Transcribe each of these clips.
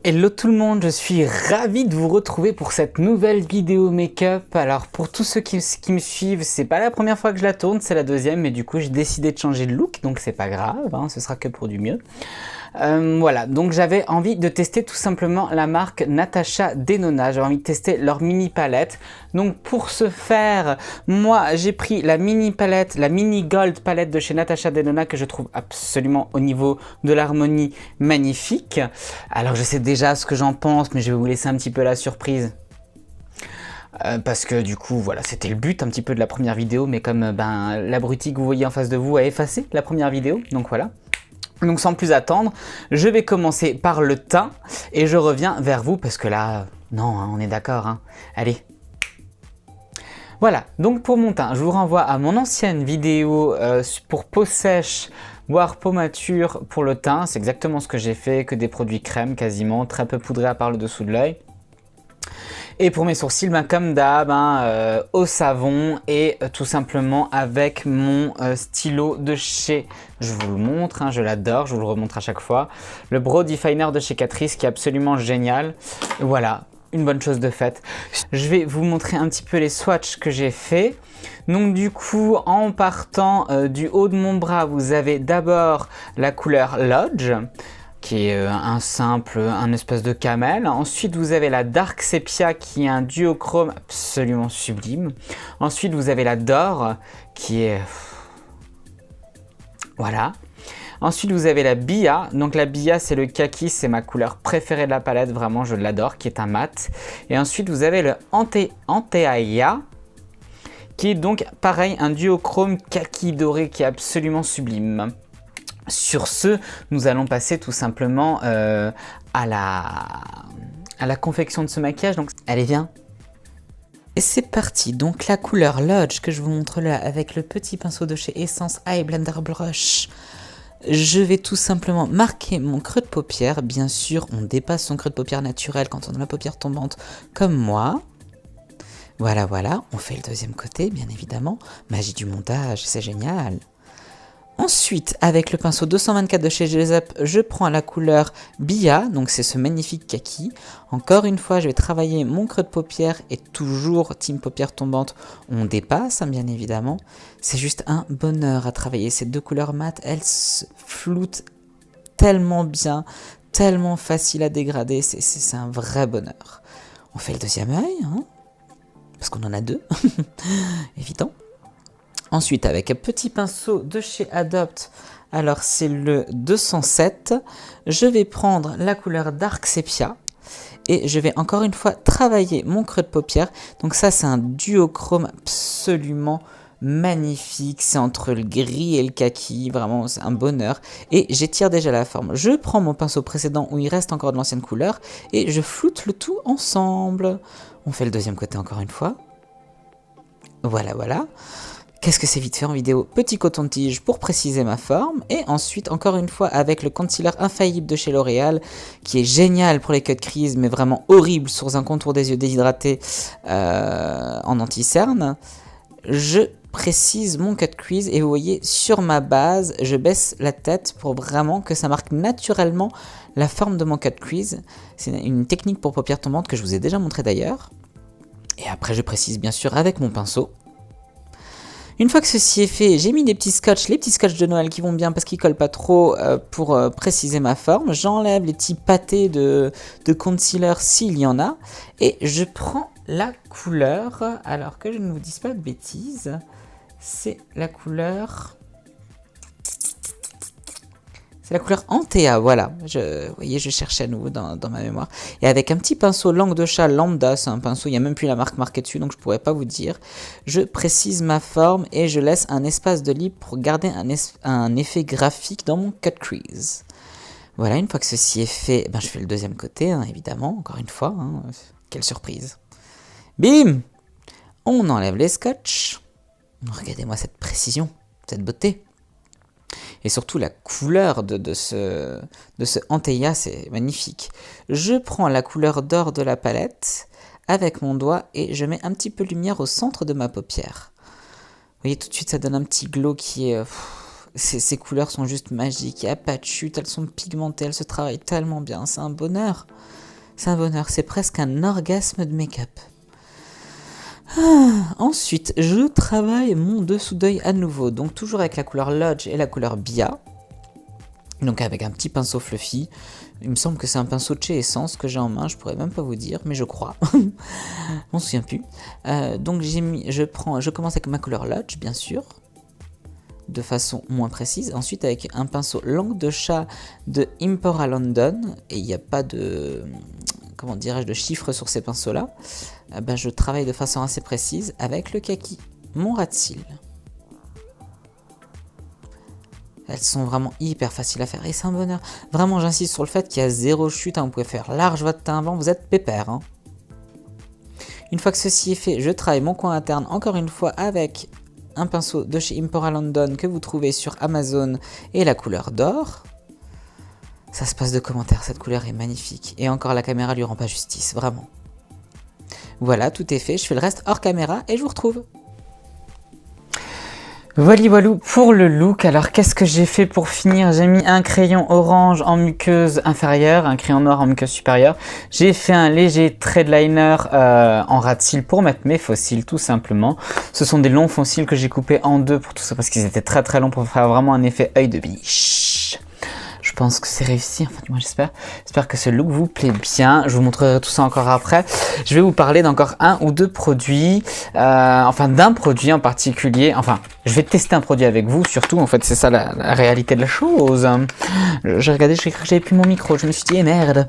Hello tout le monde, je suis ravi de vous retrouver pour cette nouvelle vidéo make-up. Alors pour tous ceux qui me suivent, c'est pas la première fois que je la tourne, c'est la deuxième, mais du coup j'ai décidé de changer de look, donc c'est pas grave, hein, ce sera que pour du mieux. Voilà, donc j'avais envie de tester tout simplement la marque Natasha Denona, j'avais envie de tester leur mini palette. Donc pour ce faire, moi j'ai pris la mini palette, la mini gold palette de chez Natasha Denona que je trouve absolument au niveau de l'harmonie magnifique. Alors je sais déjà ce que j'en pense, mais je vais vous laisser un petit peu la surprise. Parce que du coup voilà, c'était le but un petit peu de la première vidéo, mais comme l'abruti que vous voyez en face de vous a effacé la première vidéo, donc voilà. Donc sans plus attendre, je vais commencer par le teint et je reviens vers vous parce que là, non, hein, on est d'accord, hein. Allez. Voilà, donc pour mon teint, je vous renvoie à mon ancienne vidéo pour peau sèche, voire peau mature pour le teint. C'est exactement ce que j'ai fait, que des produits crème quasiment, très peu poudrés à part le dessous de l'œil. Et pour mes sourcils, comme d'hab, au savon et tout simplement avec mon stylo de chez, je vous le montre, hein, je l'adore, je vous le remontre à chaque fois, le Brow Definer de chez Catrice qui est absolument génial. Voilà, une bonne chose de faite. Je vais vous montrer un petit peu les swatchs que j'ai fait. Donc du coup, en partant du haut de mon bras, vous avez d'abord la couleur Lodge, qui est un espèce de camel. Ensuite, vous avez la Dark Sepia, qui est un duochrome absolument sublime. Ensuite, vous avez la Dor, qui est... Voilà. Ensuite, vous avez la Bia. Donc la Bia, c'est le kaki, c'est ma couleur préférée de la palette, vraiment, je l'adore, qui est un mat. Et ensuite, vous avez le Anteaya, qui est donc, pareil, un duochrome kaki doré, qui est absolument sublime. Sur ce, nous allons passer tout simplement à la confection de ce maquillage. Donc, allez, viens. Et c'est parti. Donc, la couleur Lodge que je vous montre là avec le petit pinceau de chez Essence Eye Blender Brush. Je vais tout simplement marquer mon creux de paupière. Bien sûr, on dépasse son creux de paupière naturel quand on a la paupière tombante comme moi. Voilà, voilà. On fait le deuxième côté, bien évidemment. Magie du montage, c'est génial. Ensuite, avec le pinceau 224 de chez Gezup, je prends la couleur Bia, donc c'est ce magnifique kaki. Encore une fois, je vais travailler mon creux de paupière et toujours team paupière tombante, on dépasse, hein, bien évidemment. C'est juste un bonheur à travailler. Ces deux couleurs mat, elles se floutent tellement bien, tellement facile à dégrader, c'est un vrai bonheur. On fait le deuxième œil, hein, parce qu'on en a deux, évident. Ensuite, avec un petit pinceau de chez Adopt, alors c'est le 207, je vais prendre la couleur Dark Sepia et je vais encore une fois travailler mon creux de paupière. Donc ça, c'est un duochrome absolument magnifique, c'est entre le gris et le kaki, vraiment c'est un bonheur. Et j'étire déjà la forme. Je prends mon pinceau précédent où il reste encore de l'ancienne couleur et je floute le tout ensemble. On fait le deuxième côté encore une fois. Voilà, voilà. Qu'est-ce que c'est vite fait en vidéo? Petit coton-tige pour préciser ma forme. Et ensuite, encore une fois, avec le concealer infaillible de chez L'Oréal, qui est génial pour les cut crease, mais vraiment horrible sur un contour des yeux déshydraté en anti-cerne. Je précise mon cut crease et vous voyez, sur ma base, je baisse la tête pour vraiment que ça marque naturellement la forme de mon cut crease. C'est une technique pour paupières tombantes que je vous ai déjà montré d'ailleurs. Et après, je précise bien sûr avec mon pinceau. Une fois que ceci est fait, j'ai mis des petits scotch, les petits scotch de Noël qui vont bien parce qu'ils collent pas trop pour préciser ma forme. J'enlève les petits pâtés de concealer s'il y en a. Et je prends la couleur, alors que je ne vous dise pas de bêtises, c'est la couleur... C'est la couleur Antea, voilà. Vous voyez, je cherchais à nouveau dans ma mémoire. Et avec un petit pinceau langue de chat lambda, c'est un pinceau, il n'y a même plus la marque marquée dessus, donc je ne pourrais pas vous dire. Je précise ma forme et je laisse un espace de libre pour garder un effet graphique dans mon cut crease. Voilà, une fois que ceci est fait, je fais le deuxième côté, hein, évidemment, encore une fois. Hein, quelle surprise. Bim! On enlève les scotch. Regardez-moi cette précision, cette beauté. Et surtout la couleur de ce Anteia, c'est magnifique. Je prends la couleur d'or de la palette avec mon doigt et je mets un petit peu de lumière au centre de ma paupière. Vous voyez, tout de suite ça donne un petit glow qui est Ces couleurs sont juste magiques, il n'y a pas de chute, elles sont pigmentées, elles se travaillent tellement bien, c'est un bonheur. C'est un bonheur, c'est presque un orgasme de make-up. Ensuite, je travaille mon dessous d'œil à nouveau, donc toujours avec la couleur Lodge et la couleur Bia. Donc avec un petit pinceau fluffy. Il me semble que c'est un pinceau de chez Essence que j'ai en main, je pourrais même pas vous dire, mais je crois. Je m'en souviens plus. Donc je commence avec ma couleur Lodge, bien sûr, de façon moins précise. Ensuite avec un pinceau langue de chat de Impora London, et il n'y a pas de, comment dirais-je, de chiffres sur ces pinceaux-là. Je travaille de façon assez précise avec le kaki, mon ras de cils. Elles sont vraiment hyper faciles à faire et c'est un bonheur. Vraiment, j'insiste sur le fait qu'il y a zéro chute. Vous pouvez faire large votre teint blanc, vous êtes pépère. Hein. Une fois que ceci est fait, je travaille mon coin interne encore une fois avec un pinceau de chez Impora London que vous trouvez sur Amazon et la couleur d'or. Ça se passe de commentaires, cette couleur est magnifique. Et encore, la caméra lui rend pas justice, vraiment. Voilà, tout est fait. Je fais le reste hors caméra et je vous retrouve. Voilà pour le look. Alors qu'est-ce que j'ai fait pour finir? J'ai mis un crayon orange en muqueuse inférieure, un crayon noir en muqueuse supérieure. J'ai fait un léger trade liner en ras de cils pour mettre mes faux cils tout simplement. Ce sont des longs fonds cils que j'ai coupés en deux pour tout ça parce qu'ils étaient très très longs pour faire vraiment un effet œil de biche. Je pense que c'est réussi, en fait, moi j'espère. J'espère que ce look vous plaît bien. Je vous montrerai tout ça encore après. Je vais vous parler d'encore un ou deux produits, enfin d'un produit en particulier. Enfin, je vais tester un produit avec vous, surtout, en fait, c'est ça la réalité de la chose. J'ai regardé, j'ai cru que j'avais plus mon micro, je me suis dit, eh, merde.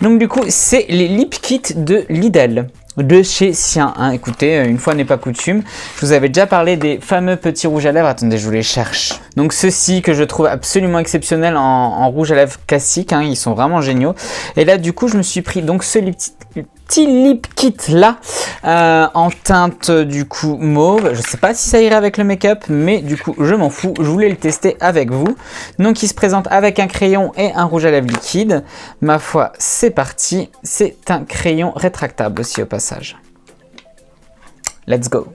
Donc du coup, c'est les lip kits de Lidl. De chez Sien, hein. Écoutez, une fois n'est pas coutume, je vous avais déjà parlé des fameux petits rouges à lèvres, attendez je vous les cherche. Donc ceux-ci que je trouve absolument exceptionnels en rouge à lèvres classique, hein. Ils sont vraiment géniaux. Et là du coup je me suis pris donc ce petit lip kit là en teinte du coup mauve. Je sais pas si ça irait avec le make-up, mais du coup je m'en fous, je voulais le tester avec vous. Donc il se présente avec un crayon et un rouge à lèvres liquide. Ma foi, c'est parti, c'est un crayon rétractable aussi au passage. Let's go.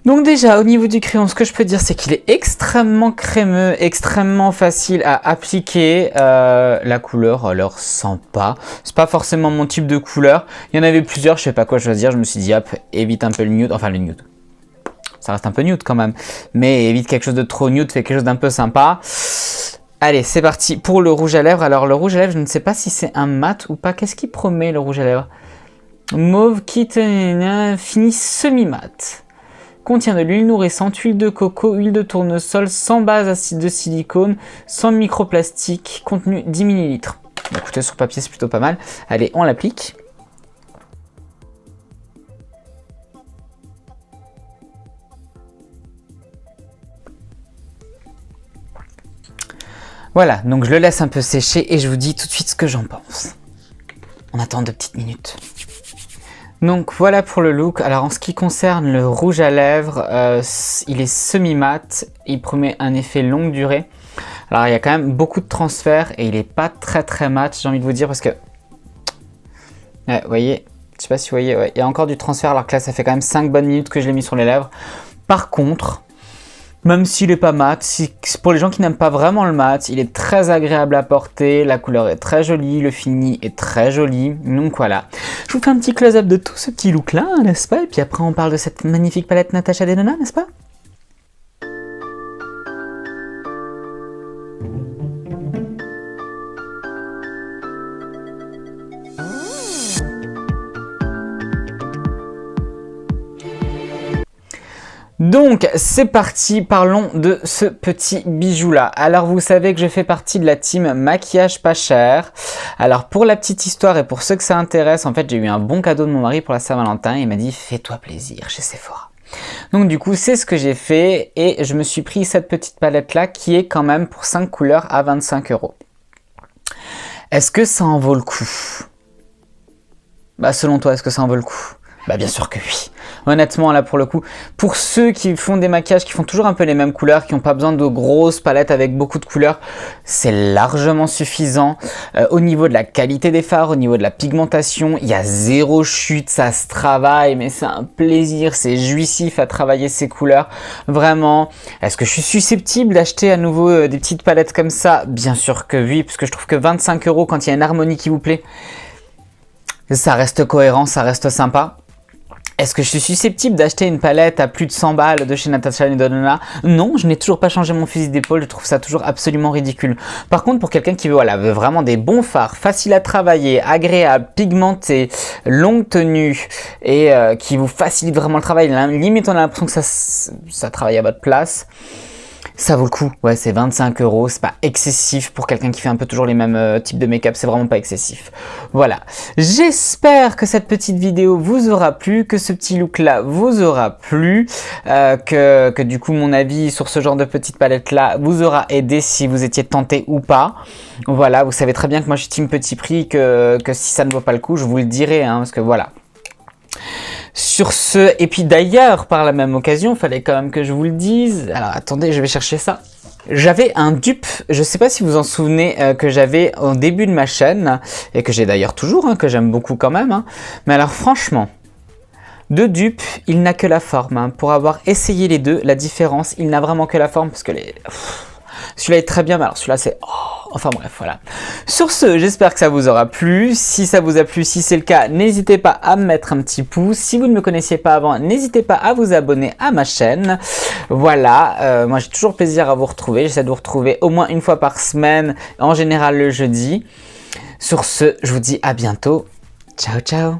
Donc déjà au niveau du crayon, ce que je peux dire c'est qu'il est extrêmement crémeux, extrêmement facile à appliquer. La couleur alors sympa, c'est pas forcément mon type de couleur. Il y en avait plusieurs, je sais pas quoi choisir, je me suis dit hop, évite un peu le nude, enfin le nude. Ça reste un peu nude quand même, mais évite quelque chose de trop nude, fais quelque chose d'un peu sympa. Allez, c'est parti pour le rouge à lèvres. Alors le rouge à lèvres, je ne sais pas si c'est un mat ou pas. Qu'est-ce qu'il promet le rouge à lèvres? Mauve kit fini semi-mat. Contient de l'huile nourrissante, huile de coco, huile de tournesol, sans base acide de silicone, sans microplastique, contenu 10 ml. Écoutez, sur papier, c'est plutôt pas mal. Allez, on l'applique. Voilà, donc je le laisse un peu sécher et je vous dis tout de suite ce que j'en pense. On attend 2 petites minutes. Donc voilà pour le look. Alors en ce qui concerne le rouge à lèvres, il est semi-mat, il promet un effet longue durée. Alors il y a quand même beaucoup de transfert et il n'est pas très mat, j'ai envie de vous dire, parce que... Ouais, vous voyez, je sais pas si vous voyez, ouais, il y a encore du transfert alors que là ça fait quand même 5 bonnes minutes que je l'ai mis sur les lèvres. Par contre... Même s'il n'est pas mat, pour les gens qui n'aiment pas vraiment le mat, il est très agréable à porter, la couleur est très jolie, le fini est très joli, donc voilà. Je vous fais un petit close-up de tout ce petit look là, n'est-ce pas? Et puis après on parle de cette magnifique palette Natasha Denona, n'est-ce pas? Donc c'est parti, parlons de ce petit bijou là. Alors vous savez que je fais partie de la team maquillage pas cher. Alors pour la petite histoire et pour ceux que ça intéresse, en fait j'ai eu un bon cadeau de mon mari pour la Saint-Valentin. Il m'a dit fais-toi plaisir chez Sephora. Donc du coup c'est ce que j'ai fait et je me suis pris cette petite palette là qui est quand même pour 5 couleurs à 25 €. Est-ce que ça en vaut le coup? Bah selon toi, est-ce que ça en vaut le coup? Bah bien sûr que oui. Honnêtement, là pour le coup, pour ceux qui font des maquillages, qui font toujours un peu les mêmes couleurs, qui n'ont pas besoin de grosses palettes avec beaucoup de couleurs, c'est largement suffisant. Au niveau de la qualité des fards, au niveau de la pigmentation, il y a zéro chute, ça se travaille, mais c'est un plaisir, c'est jouissif à travailler ces couleurs. Vraiment, est-ce que je suis susceptible d'acheter à nouveau des petites palettes comme ça? Bien sûr que oui, parce que je trouve que 25 € quand il y a une harmonie qui vous plaît, ça reste cohérent, ça reste sympa. Est-ce que je suis susceptible d'acheter une palette à plus de 100 balles de chez Natasha Denona? Non, je n'ai toujours pas changé mon fusil d'épaule, je trouve ça toujours absolument ridicule. Par contre, pour quelqu'un qui veut, voilà, veut vraiment des bons fards, faciles à travailler, agréables, pigmentés, longue tenue et qui vous facilite vraiment le travail, limite on a l'impression que ça travaille à votre place. Ça vaut le coup, ouais, c'est 25 €, c'est pas excessif pour quelqu'un qui fait un peu toujours les mêmes types de make-up, c'est vraiment pas excessif. Voilà, j'espère que cette petite vidéo vous aura plu, que ce petit look là vous aura plu, que du coup mon avis sur ce genre de petite palette là vous aura aidé si vous étiez tenté ou pas. Voilà, vous savez très bien que moi je suis team petit prix, que si ça ne vaut pas le coup, je vous le dirai, hein, parce que voilà. Sur ce, et puis d'ailleurs, par la même occasion, il fallait quand même que je vous le dise. Alors attendez, je vais chercher ça. J'avais un dupe, je sais pas si vous en souvenez, que j'avais au début de ma chaîne, et que j'ai d'ailleurs toujours, hein, que j'aime beaucoup quand même. Hein. Mais alors franchement, de dupe, il n'a que la forme. Hein. Pour avoir essayé les deux, la différence, il n'a vraiment que la forme, parce que celui-là est très bien, mais alors celui-là c'est... Enfin bref, voilà. Sur ce, j'espère que ça vous aura plu. Si ça vous a plu, si c'est le cas, n'hésitez pas à me mettre un petit pouce. Si vous ne me connaissiez pas avant, n'hésitez pas à vous abonner à ma chaîne. Voilà, moi j'ai toujours plaisir à vous retrouver. J'essaie de vous retrouver au moins une fois par semaine, en général le jeudi. Sur ce, je vous dis à bientôt. Ciao, ciao.